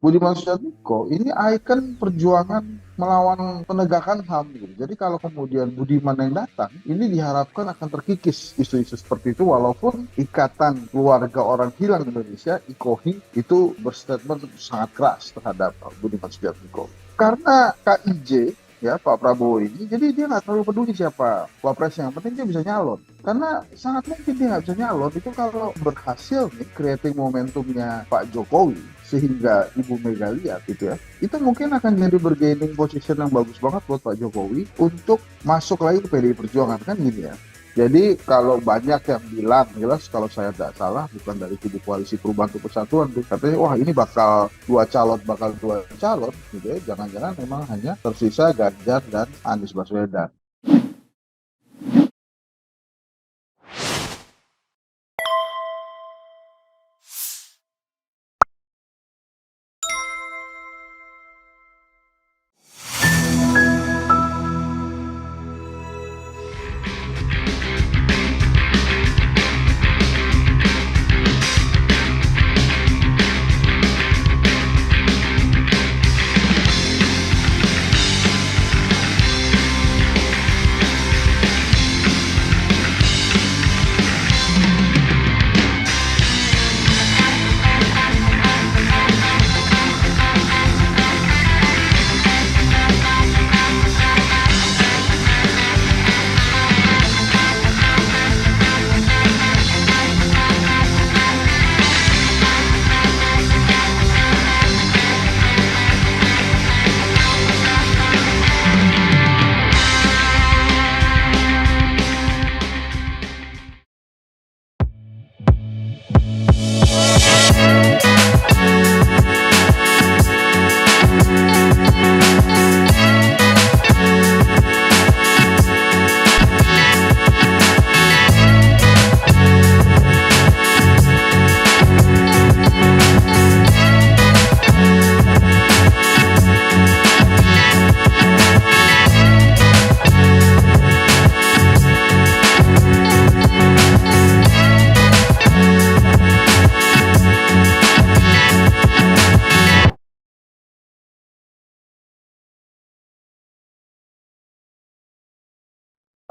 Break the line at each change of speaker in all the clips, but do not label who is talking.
Budiman Sujatmiko ini ikon perjuangan melawan penegakan HAM gitu. Jadi kalau kemudian Budiman yang datang, ini diharapkan akan terkikis isu-isu seperti itu walaupun ikatan keluarga orang hilang di Indonesia, IKOHI, itu berstatement sangat keras terhadap Budiman Sujatmiko. Karena KIJ, ya Pak Prabowo ini, jadi dia nggak terlalu peduli siapa wapresnya, yang penting dia bisa nyalon. Karena sangat mungkin dia nggak bisa nyalon itu kalau berhasil nih creating momentumnya Pak Jokowi sehingga Ibu Mega lihat gitu ya, itu mungkin akan jadi bargaining position yang bagus banget buat Pak Jokowi untuk masuk lagi ke PDI Perjuangan kan gini ya. Jadi kalau banyak yang bilang, jelas kalau saya tidak salah bukan dari kubu koalisi perubahan untuk persatuan tuh, katanya wah ini bakal dua calon gitu ya, jangan-jangan memang hanya tersisa Ganjar dan Anies Baswedan.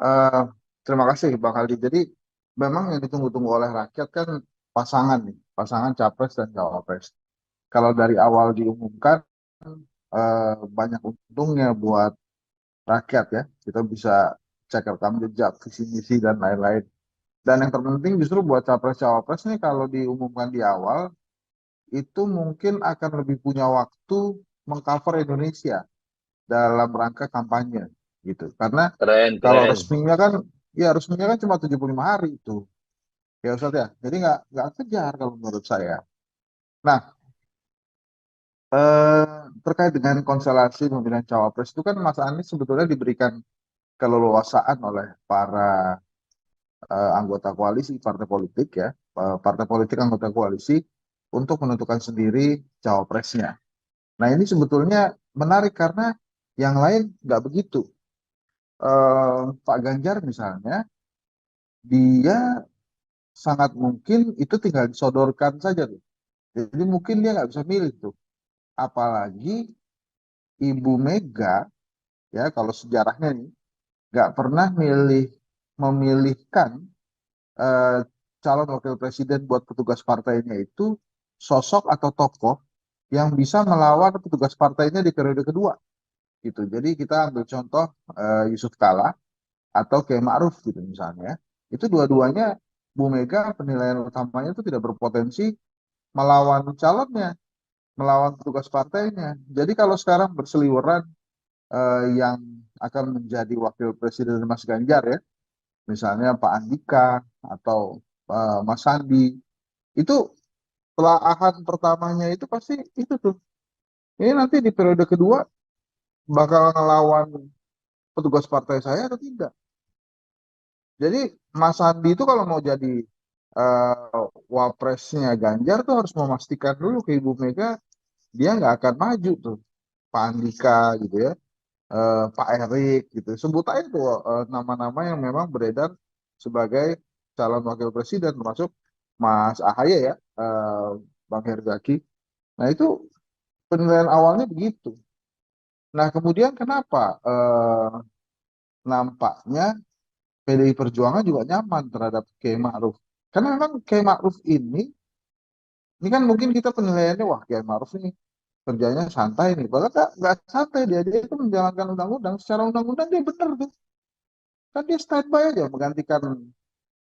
Eh, Terima kasih Bang Aldi. Jadi memang yang ditunggu-tunggu oleh rakyat kan pasangan nih, pasangan capres dan cawapres. Kalau dari awal diumumkan banyak untungnya buat rakyat ya. Kita bisa cek rekam jejak, visi misi dan lain-lain. Dan yang terpenting justru buat capres cawapres nih kalau diumumkan di awal itu mungkin akan lebih punya waktu mengcover Indonesia dalam rangka kampanye gitu. Karena
Keren,
kalau
keren.
resminya kan ya resminya kan cuma 75 hari itu. Ya Ustaz ya. Jadi nggak kejar kalau menurut saya. Nah, terkait dengan konstelasi pemilihan cawapres itu kan Mas Anies sebetulnya diberikan keleluasaan oleh para anggota koalisi partai politik ya, partai politik anggota koalisi untuk menentukan sendiri cawapresnya. Nah ini sebetulnya menarik karena yang lain nggak begitu. Pak Ganjar misalnya, dia sangat mungkin itu tinggal disodorkan saja tuh. Jadi mungkin dia nggak bisa milih tuh. Apalagi Ibu Mega ya kalau sejarahnya nih nggak pernah memilihkan eh, calon wakil presiden buat petugas partainya itu sosok atau tokoh yang bisa melawan petugas partainya di periode kedua gitu. Jadi kita ambil contoh Yusuf Kala atau Kiai Ma'ruf gitu misalnya. Itu dua-duanya Bu Mega penilaian utamanya itu tidak berpotensi melawan calonnya, melawan petugas partainya. Jadi kalau sekarang berseliweran yang akan menjadi wakil presiden Mas Ganjar ya, misalnya Pak Andika atau Mas Sandi, itu telahan pertamanya itu pasti itu tuh. Ini nanti di periode kedua bakal ngelawan petugas partai saya atau tidak. Jadi Mas Sandi itu kalau mau jadi wapresnya Ganjar tuh harus memastikan dulu ke Ibu Mega dia nggak akan maju tuh. Pak Andika gitu ya, Pak Erik gitu. Sebut aja tuh nama-nama yang memang beredar sebagai calon wakil presiden termasuk Mas Ahaye ya, Bang Herzaki. Nah itu penilaian awalnya begitu. Nah, kemudian kenapa nampaknya PDI Perjuangan juga nyaman terhadap Kiai Ma'ruf? Karena memang Kiai Ma'ruf ini kan mungkin kita penilaiannya, wah Kiai Ma'ruf ini kerjanya santai nih. Padahal nggak santai dia itu menjalankan undang-undang. Secara undang-undang dia benar tuh. Kan dia standby aja menggantikan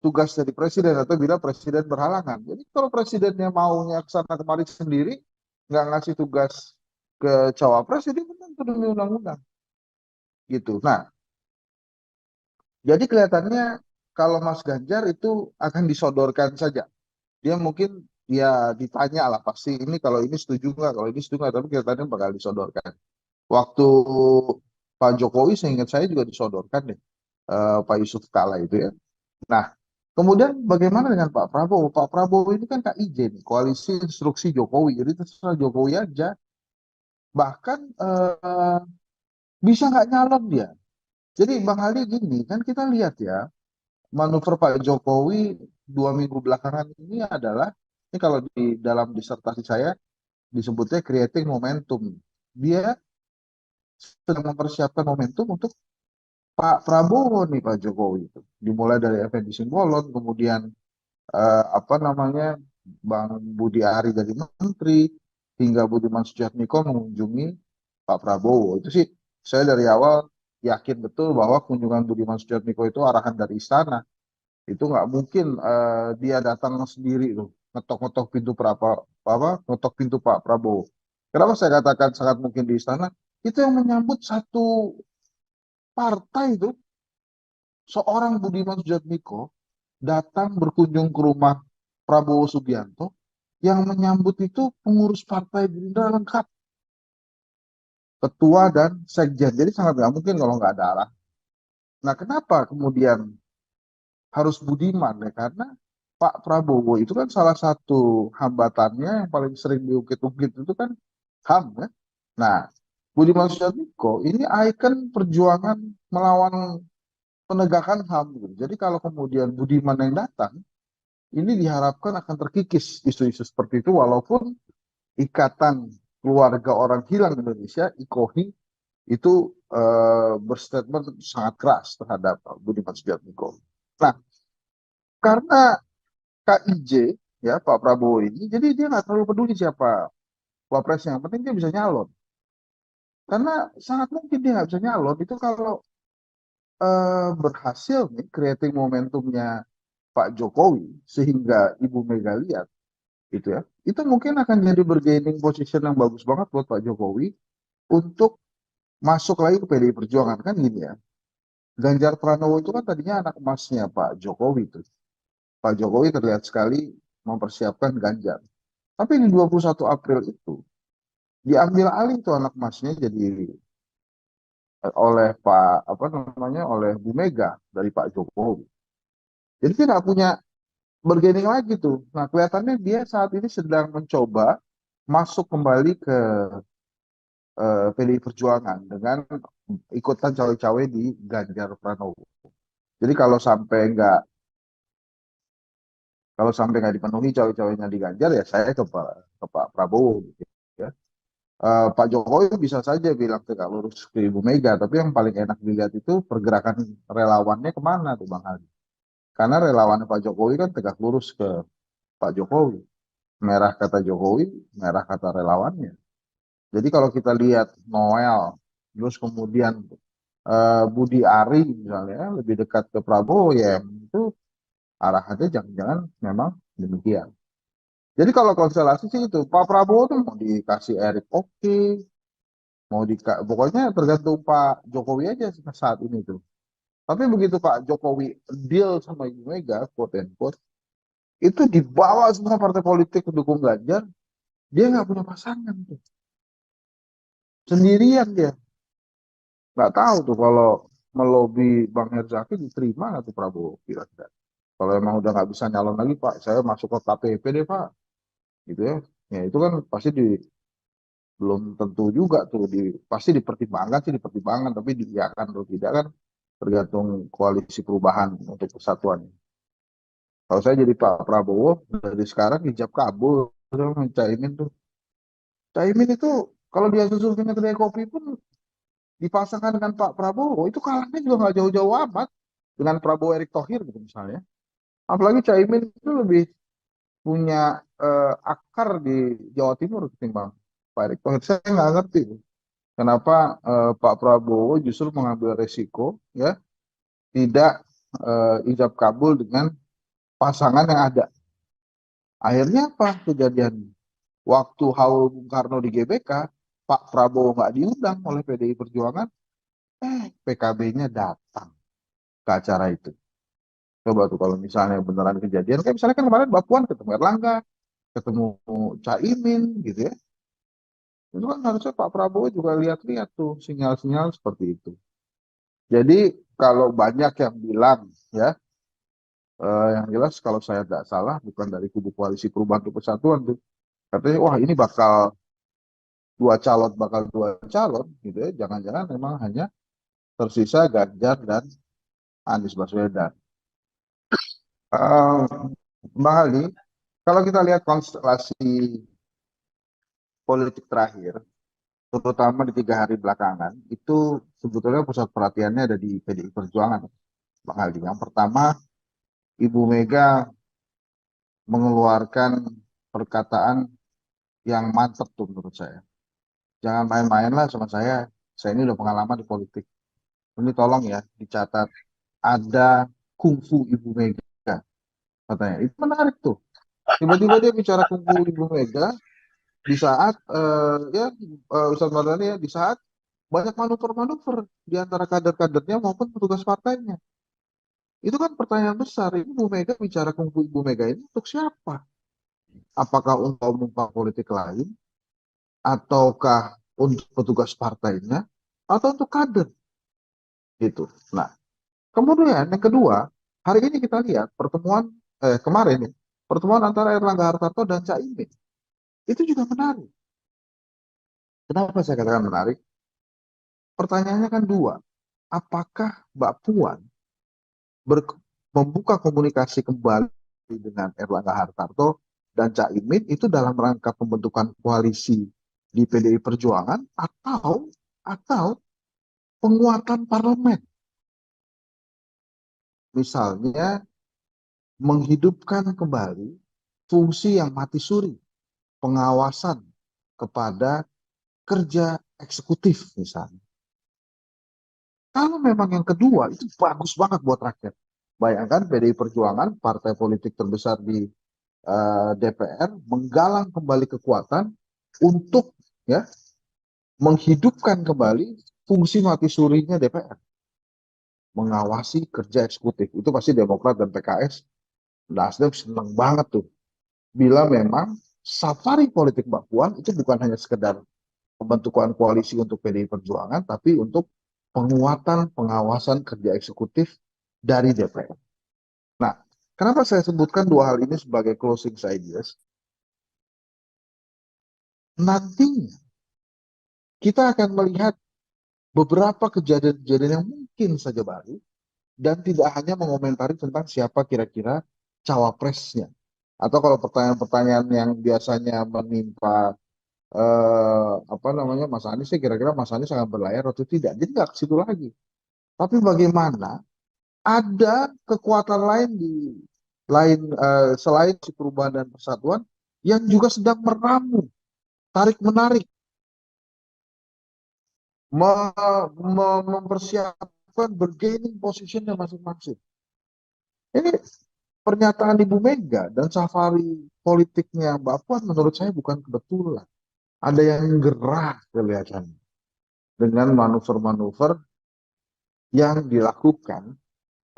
tugas dari presiden atau bila presiden berhalangan. Jadi kalau presidennya maunya ke sana kemari sendiri, nggak ngasih tugas ke cawapres, jadi benar tuh demi undang-undang gitu. Nah, jadi kelihatannya kalau Mas Ganjar itu akan disodorkan saja. Dia mungkin ya ditanya lah pasti ini kalau ini setuju nggak, kalau ini setuju nggak, tapi kelihatannya bakal disodorkan. Waktu Pak Jokowi seingat saya juga disodorkan deh Pak Yusuf Kala itu ya. Nah, kemudian bagaimana dengan Pak Prabowo? Pak Prabowo ini kan KIJ nih, Koalisi Instruksi Jokowi. Jadi terserah Jokowi aja. Bahkan bisa nggak nyalon dia. Jadi Bang Ali gini, kan kita lihat ya, manuver Pak Jokowi 2 minggu belakangan ini adalah, ini kalau di dalam disertasi saya disebutnya creating momentum. Dia sedang mempersiapkan momentum untuk Pak Prabowo nih Pak Jokowi itu. Dimulai dari Effendi Simbolon, kemudian apa namanya Bang Budi Ari jadi menteri, hingga Budiman Sujatmiko mengunjungi Pak Prabowo. Itu sih saya dari awal yakin betul bahwa kunjungan Budiman Sujatmiko itu arahan dari istana. Itu nggak mungkin dia datang sendiri tuh ngetok-ngetok pintu ngetok pintu Pak Prabowo. Kenapa saya katakan sangat mungkin di istana? Itu yang menyambut satu partai itu, seorang Budiman Sujatmiko datang berkunjung ke rumah Prabowo Subianto, yang menyambut itu pengurus partai Gerindra lengkap, ketua dan sekjen. Jadi sangat nggak mungkin kalau nggak ada arah. Nah, kenapa kemudian harus Budiman ya? Karena Pak Prabowo itu kan salah satu hambatannya yang paling sering diungkit-ungkit itu kan HAM ya. Nah, Budiman Sujatmiko ini ikon perjuangan melawan penegakan HAM gitu. Jadi kalau kemudian Budiman yang datang, ini diharapkan akan terkikis isu-isu seperti itu, walaupun Ikatan Keluarga Orang Hilang Indonesia, IKOHI, itu berstatement sangat keras terhadap Budiman Sujatmiko. Nah, karena KIJ ya Pak Prabowo ini, jadi dia nggak terlalu peduli siapa wapresnya, yang penting dia bisa nyalon. Karena sangat mungkin dia nggak bisa nyalon itu kalau berhasil nih creating momentumnya Pak Jokowi sehingga Ibu Mega lihat gitu ya, itu mungkin akan jadi bargaining position yang bagus banget buat Pak Jokowi untuk masuk lagi ke PDI Perjuangan. Kan gini ya, Ganjar Pranowo itu kan tadinya anak emasnya Pak Jokowi itu. Pak Jokowi terlihat sekali mempersiapkan Ganjar. Tapi di 21 April itu diambil alih tuh anak emasnya jadi oleh Pak apa namanya oleh Bu Mega dari Pak Jokowi. Jadi dia nggak punya bargaining lagi tuh. Nah, kelihatannya dia saat ini sedang mencoba masuk kembali ke PDI Perjuangan dengan ikutan cawe-cawe di Ganjar Pranowo. Jadi kalau sampai nggak dipenuhi cawe-cawenya di Ganjar, ya saya ke Pak Prabowo gitu ya. Pak Jokowi bisa saja bilang tegak lurus ke Ibu Mega, tapi yang paling enak dilihat itu pergerakan relawannya kemana tuh Bang Ali. Karena relawannya Pak Jokowi kan tegak lurus ke Pak Jokowi. Merah kata Jokowi, merah kata relawannya. Jadi kalau kita lihat Noel, terus kemudian Budi Ari misalnya lebih dekat ke Prabowo, ya itu arahannya jangan-jangan memang demikian. Jadi kalau konstelasi sih itu Pak Prabowo tuh mau dikasih Erik oke, pokoknya tergantung Pak Jokowi aja saat ini tuh. Tapi begitu Pak Jokowi deal sama Ibu Mega, quote and quote, itu dibawa semua partai politik pendukung Ganjar, dia nggak punya pasangan tuh, sendirian dia. Nggak tahu tuh kalau melobi Bang Herzaki diterima nggak tuh Prabowo kira-kira. Kalau emang udah nggak bisa nyalon lagi Pak, saya masuk ke KPP deh Pak, gitu ya. Ya itu kan pasti belum tentu juga tuh pasti dipertimbangkan sih dipertimbangkan, tapi diiakan atau tidak kan tergantung koalisi perubahan untuk persatuan. Kalau saya jadi Pak Prabowo dari sekarang hijab kabul sama Caimin tuh. Caimin itu Kalau dia surveinya kedai kopi pun dipasangkan dengan Pak Prabowo, itu kalahnya juga nggak jauh-jauh amat dengan Prabowo Erick Thohir gitu misalnya. Apalagi Caimin itu lebih punya akar di Jawa Timur ketimbang Pak Erick Thohir. Saya nggak ngerti kenapa Pak Prabowo justru mengambil resiko ya tidak ijab kabul dengan pasangan yang ada. Akhirnya apa kejadian? Waktu haul Bung Karno di GBK, Pak Prabowo nggak diundang oleh PDI Perjuangan, PKB-nya datang ke acara itu. Coba tuh kalau misalnya beneran kejadian, kayak misalnya kan kemarin Mbak Puan ketemu Erlangga, ketemu Caimin gitu ya. Itu kan harusnya Pak Prabowo juga lihat-lihat tuh sinyal-sinyal seperti itu. Jadi kalau banyak yang bilang ya, yang jelas kalau saya tidak salah bukan dari kubu koalisi perubahan untuk persatuan tuh. Katanya wah ini bakal dua calon gitu ya. Jangan-jangan memang hanya tersisa Ganjar dan Anies Baswedan. Eh, Bang Ali, kalau kita lihat konstelasi politik terakhir, terutama di 3 hari belakangan, itu sebetulnya pusat perhatiannya ada di PDI Perjuangan, Bang Ali. Yang pertama, Ibu Mega mengeluarkan perkataan yang mantep tuh menurut saya. Jangan main-main lah sama saya. Saya ini udah pengalaman di politik. Ini tolong ya dicatat. Ada kungfu Ibu Mega katanya. Itu menarik tuh. Tiba-tiba dia bicara kungfu Ibu Mega di saat Ustadz Mardhani ya di saat banyak manuver-manuver di antara kader-kadernya maupun petugas partainya. Itu kan pertanyaan besar. Ini Ibu Mega bicara kungfu Ibu Mega ini untuk siapa? Apakah untuk umum politik lain? Ataukah untuk petugas partainya? Atau untuk kader? Gitu. Nah, kemudian yang kedua, hari ini kita lihat kemarin ya, pertemuan antara Erlangga Hartarto dan Caimin. Itu juga menarik. Kenapa saya katakan menarik? Pertanyaannya kan dua. Apakah Mbak Puan membuka komunikasi kembali dengan Erlangga Hartarto dan Caimin itu dalam rangka pembentukan koalisi di PDI Perjuangan atau penguatan parlemen, misalnya menghidupkan kembali fungsi yang mati suri, pengawasan kepada kerja eksekutif misalnya. Kalau memang yang kedua itu bagus banget buat rakyat. Bayangkan PDI Perjuangan, partai politik terbesar di DPR, menggalang kembali kekuatan untuk ya menghidupkan kembali fungsi mati surinya DPR, mengawasi kerja eksekutif. Itu pasti Demokrat dan PKS, Nasdem senang banget tuh. Bila memang safari politik Mbak Puan itu bukan hanya sekedar pembentukan koalisi untuk PDI Perjuangan, tapi untuk penguatan pengawasan kerja eksekutif dari DPR. Nah, kenapa saya sebutkan dua hal ini sebagai closing ideas? Nantinya kita akan melihat beberapa kejadian-kejadian yang mungkin saja baru dan tidak hanya mengomentari tentang siapa kira-kira cawapresnya. Atau kalau pertanyaan-pertanyaan yang biasanya menimpa apa namanya Mas Anies, sih kira-kira Mas Anies sangat berlayar atau tidak. Jadi nggak ke situ lagi. Tapi bagaimana ada kekuatan lain selain si perubahan dan persatuan yang juga sedang meramu, tarik menarik, mempersiapkan bergaining positionnya masing-masing. Ini pernyataan Ibu Mega dan safari politiknya Mbak Puan menurut saya bukan kebetulan. Ada yang gerah kelihatannya dengan manuver-manuver yang dilakukan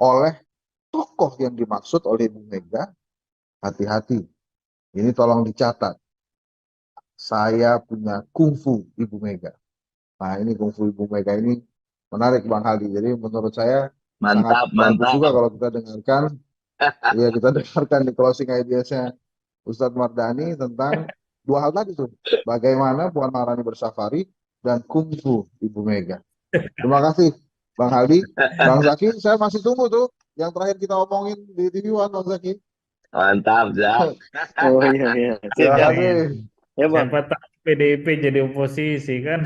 oleh tokoh yang dimaksud oleh Ibu Mega. Hati-hati, ini tolong dicatat. Saya punya kungfu Ibu Mega. Nah, ini kungfu Ibu Mega ini menarik Bang Haldi. Jadi menurut saya sangat
Mantap,
bagus
mantap.
juga kalau kita dengarkan, ya kita dengarkan di closing ideas-nya Ustadz Mardhani tentang dua hal tadi tuh. Bagaimana Puan Maharani bersafari dan kungfu Ibu Mega. Terima kasih Bang Haldi. Bang Zaki, saya masih tunggu tuh yang terakhir kita omongin di TV One, Bang Zaki.
Mantap, Zak.
Oh iya iya, siap
Terima
siap.
kasih.
Ya
Siapa
Bang.
tahu PDIP jadi oposisi kan?